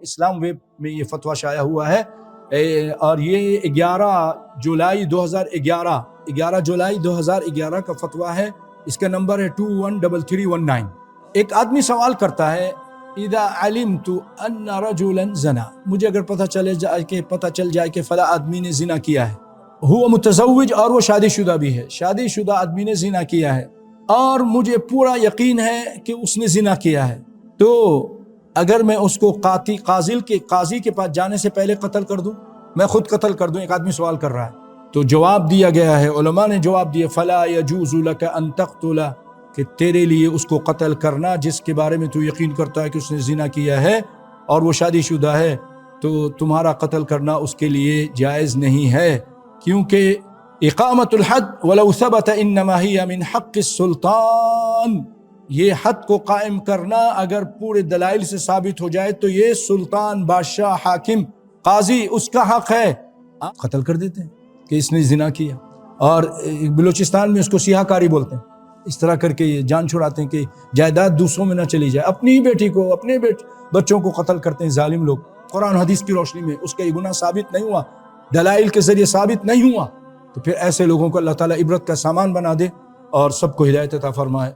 اسلام web میں یہ فتویٰ شائع ہوا ہے، اور یہ 11 جولائی 2011 کا فتویٰ ہے۔ اس کا نمبر ہے 213319۔ ایک آدمی سوال کرتا ہے، اذا علمت ان رجلا زنا، مجھے اگر پتہ چل جائے کہ فلاں آدمی نے زنا کیا ہے، ہوا متزوج، اور وہ شادی شدہ بھی ہے، شادی شدہ آدمی نے زنا کیا ہے، اور مجھے پورا یقین ہے کہ اس نے زنا کیا ہے، تو اگر میں اس کو قاضی کے پاس جانے سے پہلے قتل کر دوں، میں خود قتل کر دوں؟ ایک آدمی سوال کر رہا ہے، تو جواب دیا گیا ہے، علماء نے جواب دیا، فلا يجوز لك ان تقتل، کہ تیرے لیے اس کو قتل کرنا جس کے بارے میں تو یقین کرتا ہے کہ اس نے زنا کیا ہے اور وہ شادی شدہ ہے، تو تمہارا قتل کرنا اس کے لیے جائز نہیں ہے، کیونکہ اقامت الحد ولو ثبت انما هي من حق السلطان، یہ حد کو قائم کرنا اگر پورے دلائل سے ثابت ہو جائے تو یہ سلطان، بادشاہ، حاکم، قاضی، اس کا حق ہے، قتل کر دیتے ہیں کہ اس نے زنا کیا۔ اور بلوچستان میں اس کو سیاہ کاری بولتے ہیں، اس طرح کر کے یہ جان چھڑاتے ہیں کہ جائیداد دوسروں میں نہ چلی جائے، اپنی بیٹی کو، اپنے بچوں کو قتل کرتے ہیں ظالم لوگ۔ قرآن حدیث کی روشنی میں اس کا یہ گناہ ثابت نہیں ہوا، دلائل کے ذریعے ثابت نہیں ہوا، تو پھر ایسے لوگوں کو اللہ تعالیٰ عبرت کا سامان بنا دے اور سب کو ہدایت عطا فرمائے۔